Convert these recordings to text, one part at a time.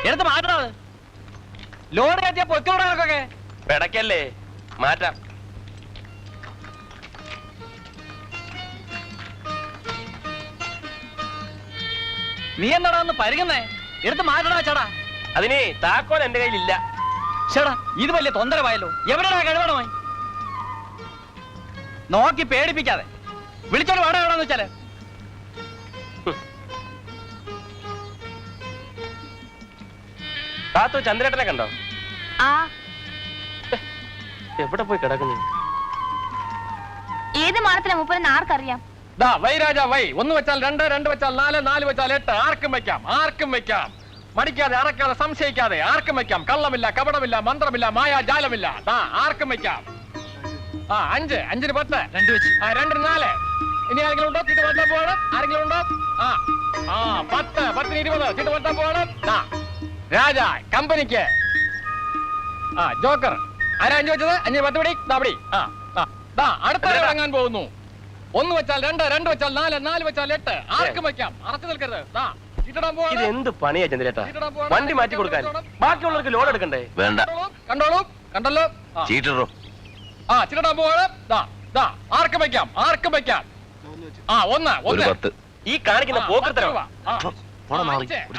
എടുത്ത് മാറ്റണത്. ലോഡ് കയറ്റിയ പൊയ്ക്കോടൊക്കെ പിടക്കല്ലേ, മാറ്റാം. നീ എന്താടാ ഒന്ന് പരുകുന്നേ? എടുത്ത് മാറ്റണ ചേടാ. അതിന് താക്കോൽ എന്റെ കയ്യിലില്ല. ചേടാ ഇത് വലിയ തൊന്തരമായല്ലോ. എവിടെയാ കഴിവണമായി? നോക്കി പേടിപ്പിക്കാതെ വിളിച്ചോണ്ട് വേണം. എവിടെന്ന് വെച്ചാല് താത്തു ചന്ദ്രേട്ടനെ കണ്ടോ? എവിടെ പോയി കിടക്കുന്നു? ഏത് മാനത്തിലെ മൂപ്പരെന്ന് ആർക്കറിയാം? Y Raja Y. 1 വെച്ചാൽ 2, 2 വെച്ചാൽ 4, 4 വെച്ചാൽ 8. ആർക്കും വയ്ക്കാം, ആർക്കും വയ്ക്കാം. മടിക്കാതെ, അറക്കാതെ, സംശയിക്കാതെ ആർക്കും വയ്ക്കാം. കള്ളമില്ല, കപടമില്ല, മന്ത്രമില്ല, മായാജാലമില്ല. ആർക്കും വയ്ക്കാം. 5, 5ന് 10, 2 വെച്ച് 2ന് 4. ഇനി ആരെങ്കിലും ഉണ്ടോ? ചീട്ട് പറ്റാൻ പോകണം. ആരെങ്കിലും ഉണ്ടോ? 10, 10ന് 20. ചീട്ട് പറ്റാൻ പോകണം. രാജ കമ്പനിക്ക്. ജോക്കർ ആരാ 5 വെച്ചത്? 5ന് 10 പിടി. പടി. അടുത്ത ഇറങ്ങാൻ പോകുന്നു. 1 വെച്ചാൽ 2, 2 വെച്ചാൽ 4, 4 വെച്ചാൽ 8. ആർക്കും വയ്ക്കാം. അറച്ചു നിൽക്കരുത്. ഇത് എന്ത് പണിയാ ചന്ദ്രേട്ടാ? വണ്ടി മാറ്റി കൊടുക്കാൻ ബാക്കിയുള്ളവർക്ക് ലോഡ് എടുക്കണ്ടേ? വേണ്ട. കണ്ടോളൂ, കണ്ടല്ലോ. ചീറ്ററോ ചിരടാൻ പോവാണ്. ആർക്കും വയ്ക്കാം, ആർക്കും വയ്ക്കാം. 1 ഈ കാണിക്കുന്ന പോക്കത്തരവാ.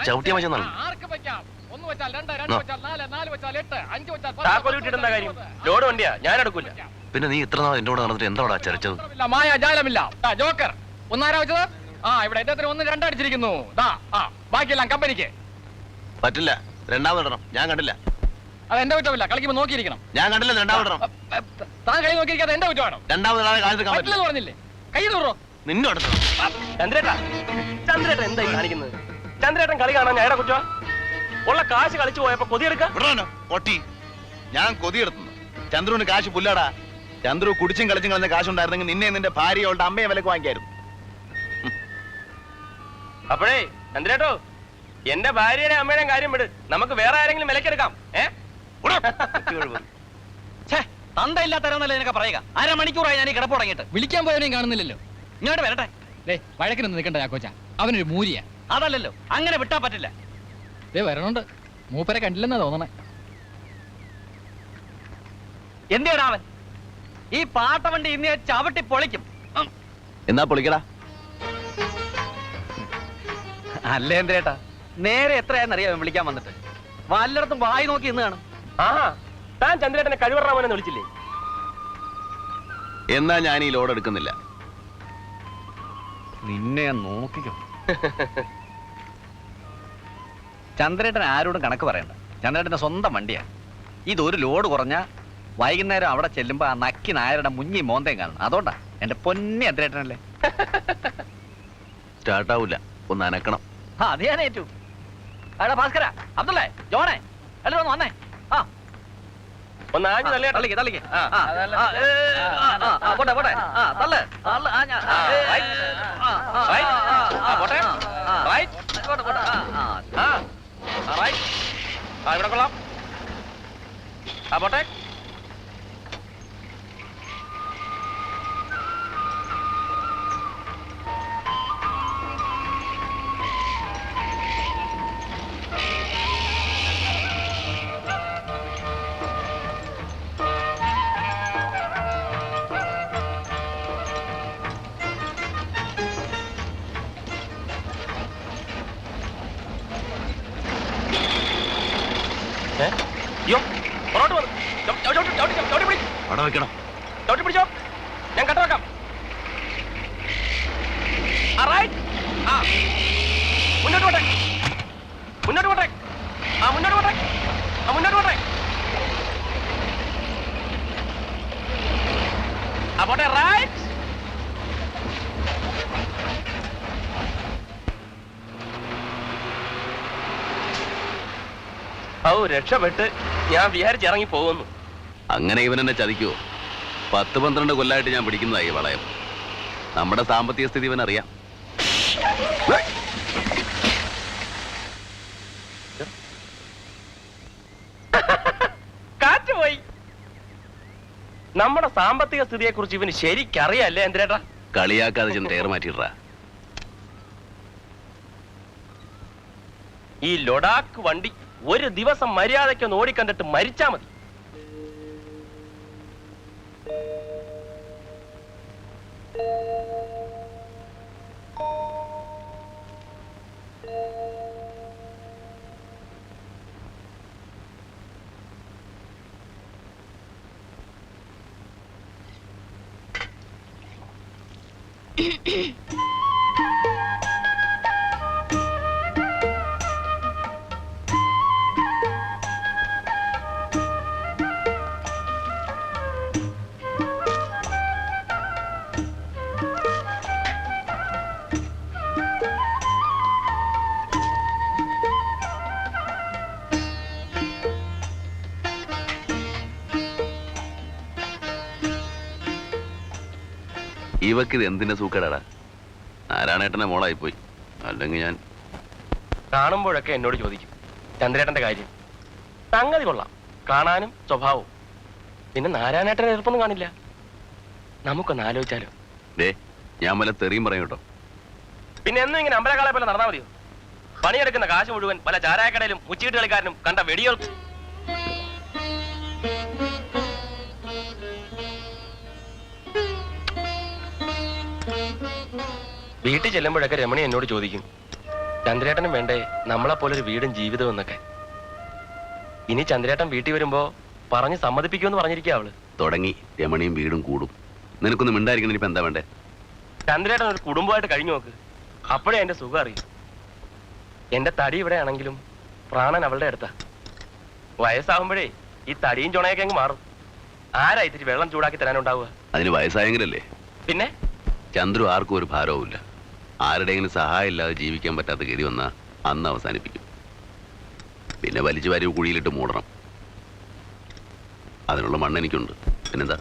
ചവിട്ടിയ മച്ചാ. ആർക്കും വയ്ക്കാം. 1 വെച്ചാൽ 2, 2 വെച്ചാൽ 4, 4 വെച്ചാൽ 8, 5 വെച്ചാൽ 10. താക്കോൽ വിട്ടിട്ടെന്താ കാര്യം? ലോഡ് വണ്ടിയാ, ഞാൻ എടുക്കൂല. പിന്നെ നീ ഇത്ര നാൾ എന്റെ കൂടെ നടന്നിട്ട് എന്താ ചരച്ചത്? മായാജാലമില്ല. ജോക്കർ 1 ആരാ വെച്ചത്? ഇവിടെ ഇദ്ദേഹത്തിന് 1, 2 അടിച്ചിരിക്കുന്നു. ബാക്കിയെല്ലാം കമ്പനിക്ക്. പറ്റില്ല, രണ്ടാമതിടണം. ഞാൻ കണ്ടില്ല. അത് എന്റെ കുറ്റമില്ല. കളിക്കുമ്പോ നോക്കിയിരിക്കണം. ഞാൻ കണ്ടില്ല, രണ്ടാമതിടണം. താൻ കൈ നോക്കിയിരിക്കാതെ എന്റെ കുറ്റമാണോ? രണ്ടാമത് പറ്റില്ലെന്ന് പറഞ്ഞില്ലേ? കൈ തൂറോ നിന്നെ അടുത്ത്. ചന്ദ്രേട്ടാ, ചന്ദ്രേട്ടൻ എന്തായി കാണിക്കുന്നത്? ചന്ദ്രേട്ടൻ കളി കാണാൻ ഞാൻ കുറ്റ? ഉള്ള കാശ് കളിച്ചു പോയപ്പോ കൊതിയെടുക്കാം. പൊട്ടി, ഞാൻ കൊതിയെടുത്തുന്നു. ചന്ദ്രുവിന് കാശ് പുല്ലാടാ. ചന്ദ്രു കുടിച്ചും കളിച്ചും കളഞ്ഞ കാശുണ്ടായിരുന്നെങ്കിൽ നിന്നെ നിന്റെ ഭാര്യയോളുടെ അമ്മയെ വിലക്ക് വാങ്ങിക്കായിരുന്നു. അപ്പോഴേ ചന്ദ്രേട്ടോ, എന്റെ ഭാര്യയുടെ അമ്മയുടെയും കാര്യം വിട്. നമുക്ക് വേറെ ആരെങ്കിലും വിലക്കെടുക്കാം. തന്തയില്ലാത്തരന്നല്ലേ നിനക്ക് പറയുക? 1/2 മണിക്കൂറായി ഞാൻ ഈ കിടപ്പ് തുടങ്ങിയിട്ട്. വിളിക്കാൻ പോയവനെയും കാണുന്നില്ലല്ലോ. ഇങ്ങോട്ട് വരട്ടെ. വഴക്കിനൊന്നും നിൽക്കണ്ട ചാക്കോച്ച. അവനൊരു മൂരിയാ. അതല്ലല്ലോ, അങ്ങനെ വിട്ടാ പറ്റില്ല. വരണുണ്ട്. മൂപ്പരെ കണ്ടില്ലെന്നാ തോന്നണേ. എന്തിനാ അവൻ? ഈ പാട്ടവണ്ടി ഇന്ന് ചവിട്ടി പൊളിക്കും. എന്നാ പൊളിക്കടാ. അല്ലേ എന്തേട്ടാ, നേരെ എത്രയാന്നറിയാം വിളിക്കാൻ വന്നിട്ട്? വല്ലയിടത്തും വായി നോക്കി ഇന്ന് കാണും. താൻ ചന്ദ്രേട്ടനെ കഴിവറാമോനെന്ന് വിളിച്ചില്ലേ? എന്നാ ഞാൻ ഈ ലോഡ് എടുക്കുന്നില്ല. നിന്നെ നോക്കിക്കോ. ചന്ദ്രേട്ടൻ ആരോടും കണക്ക് പറയണ്ട. ചന്ദ്രേട്ടന്റെ സ്വന്തം വണ്ടിയാ. ഇതൊരു ലോഡ് കുറഞ്ഞ വൈകുന്നേരം അവിടെ ചെല്ലുമ്പോ ആ നക്കി നായരുടെ മുഞ്ഞി മോന്തയും കാണണം. അതുകൊണ്ടാ എന്റെ പൊന്നി ചന്ദ്രേട്ടനല്ലേ. സ്റ്റാർട്ടാവൂല, ഒന്ന് അനക്കണം. അത് ഞാൻ ഏറ്റു. അടാ ഭാസ്കര, അബ്ദുള്ളേ, ജോണേ, എല്ലാവരും ഒന്ന് വന്നേ. ഒന്ന് ആഞ്ഞു തള്ളിയാ. തള്ളിക്ക് തള്ളിക്ക്. പോട്ടെ പോട്ടെ. തള്ളു ഇവിടെ കൊള്ളാം. പോട്ടെ. പിടിച്ചോ, ഞാൻ കട്ട വെക്കാം. മുന്നോട്ട് പോട്ടെ, മുന്നോട്ട് പോട്ടെ, മുന്നോട്ട് പോട്ടെ, മുന്നോട്ട് പോട്ടെ. പോട്ടെ, റൈറ്റ്. രക്ഷപ്പെട്ട് ഞാൻ വിചാരിച്ചിറങ്ങി പോകുന്നു. അങ്ങനെ ഇവൻ എന്നെ ചതിക്കുവോ? 10-12 കൊല്ലായിട്ട് ഞാൻ പിടിക്കുന്നതായി വളയം. നമ്മുടെ സാമ്പത്തിക സ്ഥിതി ഇവൻ അറിയാം. കാറ്റ് പോയി. നമ്മുടെ സാമ്പത്തിക സ്ഥിതിയെ കുറിച്ച് ഇവന് ശരിക്കറിയല്ലേ എന്തിനേട്ടാ? കളിയാക്കാതെ ചെന്ന് ടയർ മാറ്റിയിട്ടാ. ഈ ലൊഡാക്ക് വണ്ടി ഒരു ദിവസം മര്യാദയ്ക്കൊന്ന് ഓടിക്കണ്ടിട്ട് മരിച്ചാ മതി. ഇവക്കിത് എന്തിന്റെ സൂക്കേടാടാ? നാരായണേട്ടന്റെ മോളായിപ്പോയി. അല്ലെങ്കിൽ ഞാൻ കാണുമ്പോഴൊക്കെ എന്നോട് ചോദിക്കും ചന്ദ്രേട്ടന്റെ കാര്യം. സംഗതി കൊള്ളാം, കാണാനും സ്വഭാവവും. പിന്നെ നാരായണേട്ടനെ എതിർപ്പൊന്നും കാണില്ല. നമുക്കൊന്ന് ആലോചിച്ചാലോ? ഞാൻ വല്ല തെറിയും പറയും കേട്ടോ. പിന്നെ എന്നും ഇങ്ങനെ അമ്പലക്കാളെ പോലെ നടന്നാ മതിയോ? പണിയെടുക്കുന്ന കാശ് മുഴുവൻ പല ചാരായക്കടയിലും മുച്ചീട്ട് കളിക്കാരനും കണ്ട വെടിയോർക്കും. വീട്ടിൽ ചെല്ലുമ്പോഴൊക്കെ രമണി എന്നോട് ചോദിക്കും, ചന്ദ്രേട്ടനും വേണ്ടേ നമ്മളെപ്പോലൊരു വീടും ജീവിതവും എന്നൊക്കെ. ഇനി ചന്ദ്രേട്ടൻ വീട്ടിൽ വരുമ്പോ പറഞ്ഞ് സമ്മതിപ്പിക്കുമെന്ന് പറഞ്ഞിരിക്കുക അവള്. തുടങ്ങി രമണിയും വീടും കൂടും. നിനക്കൊന്നും മിണ്ടായിരിക്കണം. ഇപ്പൊ എന്താ വേണ്ടേ? ചന്ദ്രേട്ടൻ ഒരു കുടുംബമായിട്ട് കഴിഞ്ഞു നോക്ക്, അപ്പോഴേ എന്റെ സുഖം അറിയും. എന്റെ തടി ഇവിടെ ആണെങ്കിലും പ്രാണൻ അവളുടെ അടുത്താ. വയസ്സാകുമ്പോഴേ ഈ തടിയും ചുണയൊക്കെ അങ്ങ് മാറും. ആരാ ഇത്തിരി വെള്ളം ചൂടാക്കി തരാനുണ്ടാവുക? അതിന് വയസ്സായെങ്കിലല്ലേ. പിന്നെ ചന്ദ്രു ആർക്കും ഒരു ഭാരവുമില്ല. ആരുടെയെങ്കിലും സഹായം ഇല്ലാതെ ജീവിക്കാൻ പറ്റാത്ത ഗതി വന്നാൽ അന്ന് അവസാനിപ്പിക്കും. പിന്നെ വലിച്ചു വാരി കുഴിയിലിട്ട് മൂടണം. അതിനുള്ള മണ്ണ് എനിക്കുണ്ട്. പിന്നെന്താ?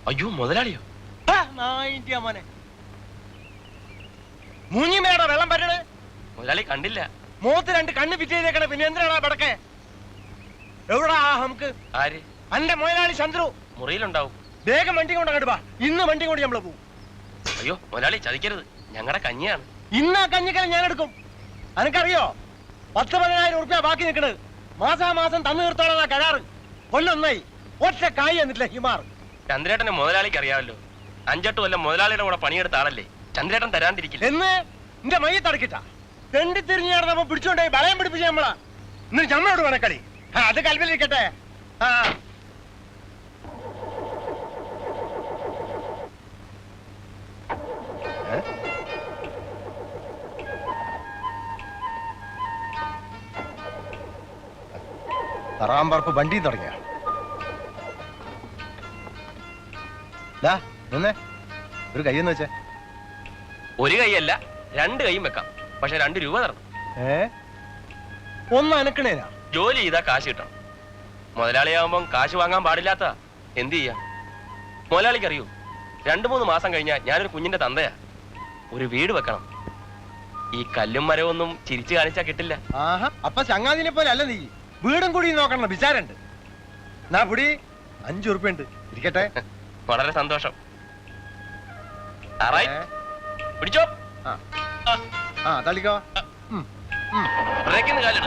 അയ്യോ മുതലാളിയോ? മോനെ മൂഞ്ഞിമേടാ വെള്ളം പറ്റണേ. മുതലാളി കണ്ടില്ല. മൂത്ത് രണ്ട് കണ്ണ് ഫിറ്റ് ചെയ്തേക്കണേ. പിന്നെ എന്തിനാടാ പടക്കെ? എവിടാ നമുക്ക്? ആര്? അന്റെ മുതലാളി ചന്ദ്രു മുറിയിലുണ്ടാവും. വേഗം വണ്ടി കൊണ്ട് അങ്ങോട്ട് വാ. ഇന്ന് വണ്ടി കൊണ്ട് നമ്മള് പോകും. അയ്യോ മുതലാളി ചതിക്കരുത്, ഞങ്ങളുടെ കഞ്ഞിയാണ്. ഇന്ന് ആ കഞ്ഞിക്കല ഞാൻ എടുക്കും. അനക്കറിയോ 10-15,000 ഉറുപ്പ്യ ബാക്കി നിൽക്കണത്. മാസാമാസം തന്നു തീർത്തോളാ കരാറ്. കൊല്ലൊന്നായി ഒറ്റ കായ് എന്നിട്ടില്ല ഹിമാർ. ചന്ദ്രേട്ടനെ മുതലാളിക്ക് അറിയാമല്ലോ. 5-8 കൊല്ലം മുതലാളിയുടെ കൂടെ പണിയെടുത്ത ആളല്ലേ. ചന്ദ്രേട്ടൻ തരാണ്ടിരിക്കില്ല. എന്ന് എന്റെ മയ്യെ തടക്കിട്ടാ തെണ്ടി തിരിഞ്ഞു നടന്നപ്പോ പിടിച്ചോണ്ടേ വളയം പിടിപ്പിച്ച് നമ്മളാ. ഇന്ന് ഞമ്മളോട് വേണക്കളി. അത് കൽവിലിരിക്കട്ടെ. ആ തറാമ്പറപ്പ് വണ്ടി തുടങ്ങിയ ഒരു കൈയെന്ന് വെച്ചേ. ഒരു കൈയല്ല 2 കൈയും വെക്കാം. പക്ഷെ 2 രൂപ തരണം. ഒന്ന് അനക്കണേനാ. ജോലി ചെയ്താ കാശ് കിട്ടണം. മുതലാളിയാവുമ്പം കാശ് വാങ്ങാൻ പാടില്ലാത്ത എന്ത് ചെയ്യാം? മുതലാളിക്ക് അറിയൂ, 2-3 മാസം കഴിഞ്ഞാൽ ഞാനൊരു കുഞ്ഞിന്റെ തന്തയാ. ഒരു വീട് വെക്കണം. ഈ കല്ലും മരവൊന്നും ചിരിച്ചു കാണിച്ചാ കിട്ടില്ല. ആഹാ, അപ്പൊ ചങ്ങാതിനെ പോലെ അല്ല നീ. വീടും കൂടി നോക്കണം വിചാരണ്ട്. നാ പുടി 5 ഉറുപ്പ്യ ഉണ്ട്. ഇരിക്കട്ടെ. വളരെ സന്തോഷം. പിടിച്ചോ. തള്ളിക്കോ. ബ്രേക്കിന്ന് കാലിട.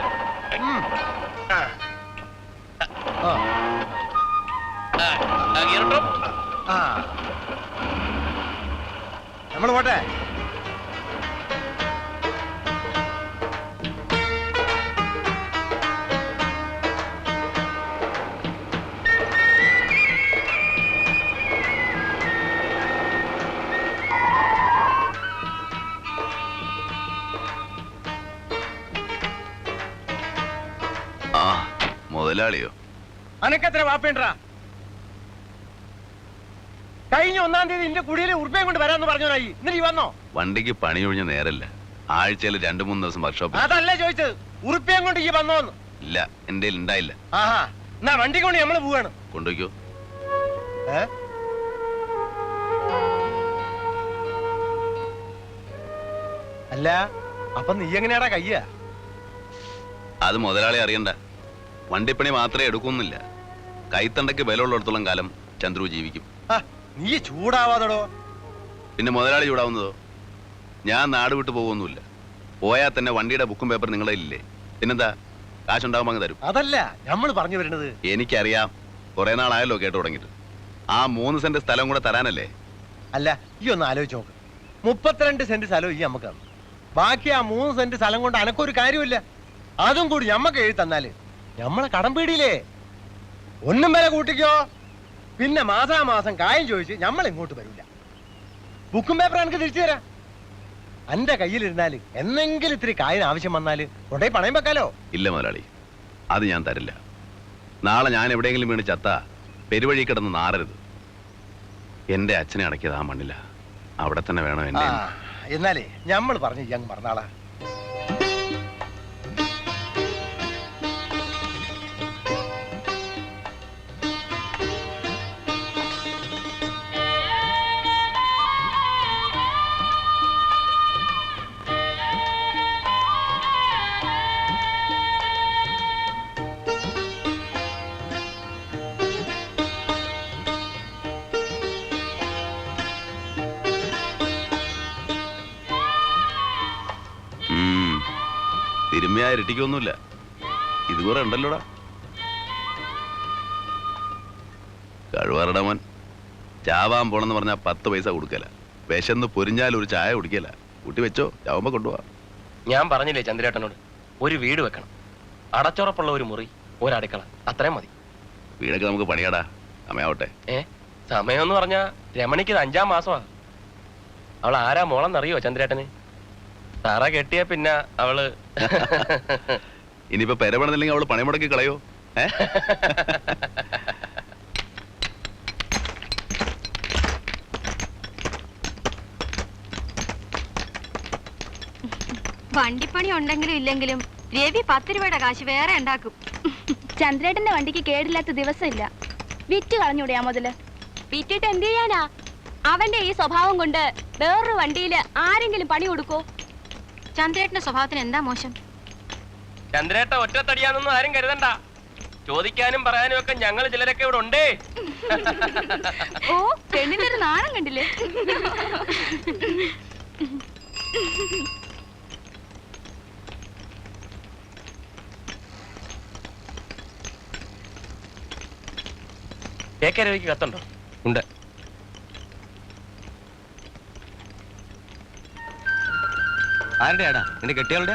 നമ്മള് പോട്ടെ. മുതലാളിയോ? അനക്കെത്ര വാപ്പേണ്ടാ? കഴിഞ്ഞ 1-ാം തീയതി എന്റെ കുടിയിൽ ഉറുപ്പയും കൊണ്ട് വരാന്ന് പറഞ്ഞോനായി. എന്നിട്ട് വന്നോ? വണ്ടിക്ക് പണിയൊഴിഞ്ഞ നേരല്ല, ആഴ്ചയിൽ 2-3 ദിവസം വർക്ക്ഷോപ്പിൽ. അതല്ല ചോദിച്ചത്, ഉറുപ്പയും കൊണ്ട് ഈ വന്നോന്ന്. ഇല്ല, എന്റെ ഉണ്ടായില്ല. ആഹാ, എന്നാ വണ്ടി കൊണ്ട് നമ്മള് പോവാണ്. കൊണ്ടുപോയിക്കോ. അല്ല, അപ്പൊ നീ എങ്ങനെയാടാ കയ്യ? അത് മുതലാളി അറിയണ്ട. വണ്ടിപ്പണി മാത്രമേ എടുക്കുന്നില്ല, കൈത്തണ്ടയ്ക്ക് ബലമുള്ളിടത്തോളം കാലം ചന്ദ്രു ജീവിക്കും. നീ ചൂടാവാതടോ. പിന്നെ മുതലാളി ചൂടാവുന്നതോ? ഞാൻ നാട് വിട്ടു പോകുമൊന്നുമില്ല. പോയാൽ തന്നെ വണ്ടിയുടെ ബുക്കും പേപ്പർ നിങ്ങളെ ഇല്ലേ? പിന്നെന്താ, കാശുണ്ടാകുമ്പോൾ അങ്ങ് തരും. അതല്ല നമ്മൾ പറഞ്ഞു വരുന്നത്. എനിക്കറിയാം, കുറെ നാളായല്ലോ കേട്ടു തുടങ്ങിയിട്ട്. ആ 3 സെന്റ് സ്ഥലം കൂടെ തരാനല്ലേ? അല്ല, ഈ ഒന്ന് ആലോചിച്ച് നോക്ക്. 32 സെന്റ് സ്ഥലം ഈ നമുക്ക് തന്നു. ബാക്കി ആ 3 സെന്റ് സ്ഥലം കൊണ്ട് അനക്കൊരു കാര്യമില്ല. അതും കൂടി ഞമ്മക്ക് എഴുതി തന്നാല് ഞമ്മളെ കടം പീടിയില്ലേ? ഒന്നും വില കൂട്ടിക്കോ. പിന്നെ മാസാമാസം കായം ചോദിച്ച് ഞമ്മൾ ഇങ്ങോട്ട് വരില്ല. ബുക്കും പേപ്പർ എനിക്ക് തിരിച്ചു തരാം. എന്റെ കയ്യിലിരുന്നാല് എന്തെങ്കിലും ഇത്തിരി കായിന് ആവശ്യം വന്നാല് കൊണ്ടേ പണയം വെക്കാലോ. ഇല്ല മുതലാളി, അത് ഞാൻ തരില്ല. നാളെ ഞാൻ എവിടെയെങ്കിലും വീണ് ചത്ത പെരുവഴി കിടന്ന് നാറരുത്. എന്റെ അച്ഛനെ അടക്കിയത് ആ മണ്ണില്ല, അവിടെ തന്നെ വേണം എന്നെ. എന്നാലേ ഞമ്മൾ പറഞ്ഞു ഈ അങ്ങ് മറന്നാളാ. തിരുമ്മയാ ഇരട്ടിക്കൊന്നുമില്ല, ഇത് കുറെ ഉണ്ടല്ലോടാ. കഴിവറട മോൻ ചാവാൻ പോണെന്ന് പറഞ്ഞാൽ 10 പൈസ കൊടുക്കല. വിശന്ന് പൊരിഞ്ഞാൽ ഒരു ചായ കുടിക്കല. കൂട്ടി വെച്ചോ, ചാവുമ്പോ കൊണ്ടുപോവാ. ഞാൻ പറഞ്ഞില്ലേ ചന്ദ്രേട്ടനോട്, ഒരു വീട് വെക്കണം, അടച്ചുറപ്പുള്ള ഒരു മുറി, ഒരു അടുക്കള, അത്രയും മതി. വീടൊക്കെ നമുക്ക് പണിയാടാ, സമയാവട്ടെ. സമയം എന്ന് പറഞ്ഞാ രമണിക്ക് ഇത് 5-ാം മാസമാ. അവൾ ആരാ മോളെന്നറിയോ ചന്ദ്രേട്ടന്? തറ കെട്ടിയ പിന്നെ അവള് ഇനിയിപ്പോ പെരപണില്ലെങ്കിൽ അവള് പണി മുടക്കി കളയോ? വണ്ടിപ്പണി ഉണ്ടെങ്കിലും ഇല്ലെങ്കിലും രവി 10 രൂപയുടെ കാശ് വേറെ ഉണ്ടാക്കും. ചന്ദ്രേട്ടന്റെ വണ്ടിക്ക് കേടില്ലാത്ത ദിവസമില്ല. വിറ്റ് കളഞ്ഞൂടെയാ മുതല്? വിറ്റിട്ട് എന്ത് ചെയ്യാനാ? അവന്റെ ഈ സ്വഭാവം കൊണ്ട് വേറൊരു വണ്ടിയില് ആരെങ്കിലും പണി കൊടുക്കോ? ചന്ദ്രേട്ടന്റെ സ്വഭാവത്തിന് എന്താ മോശം? ചന്ദ്രേട്ട ഒറ്റത്തടിയാന്നൊന്നും ആരും കരുതണ്ട. ചോദിക്കാനും പറയാനും ഒക്കെ ഞങ്ങൾ ചിലരൊക്കെ ഇവിടെ ഉണ്ടേ. ഓ, പെണ്ണിന്റെ ഒരു നാണം കണ്ടില്ലേ? കേക്കരവിക്ക് കത്തുണ്ടോ? ഉണ്ട്. ആരുടെയാടാ? നിന്റെ കെട്ടിയാളുടെ?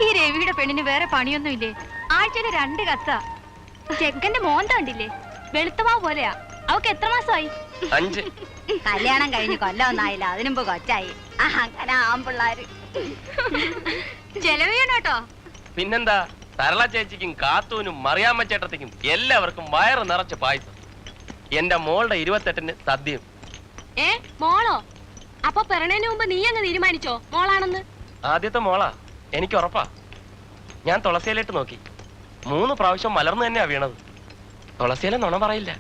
ഈ രവിയുടെ പെണ്ണിന് വേറെ പണിയൊന്നുമില്ലേ? ആഴ്ചയില് 2 കത്താ. ചെക്കന്റെ മോന്ത കണ്ടില്ലേ? വെളുത്തമാ പോലെയാ. അവക്ക് എത്ര മാസമായി? 5. കല്യാണം കഴിഞ്ഞ് കൊല്ലമൊന്നായില്ല, അതിനുമ്പ് കൊച്ചായി. അങ്ങനെ ആമ്പിള്ളാര് ചെലവിയണോട്ടോ. പിന്നെന്താ, സരള ചേച്ചിക്കും കാത്തൂനും മറിയാമ്മ ചേട്ടത്തിക്കും എല്ലാവർക്കും വയറ് നിറച്ച് പായസം. എന്റെ മോളുടെ 28-ന് സദ്യയും. മോളോ? അപ്പൊ പിറണേന് മുമ്പ് നീ അങ്ങ് തീരുമാനിച്ചോ മോളാണെന്ന്? ആദ്യത്തെ മോളാ, എനിക്ക് ഉറപ്പാ. ഞാൻ തുളസിയിലിട്ട് നോക്കി, 3 പ്രാവശ്യം മലർന്നു തന്നെയാ വീണത്. തുളസിയിലെ നുണ പറയില്ല.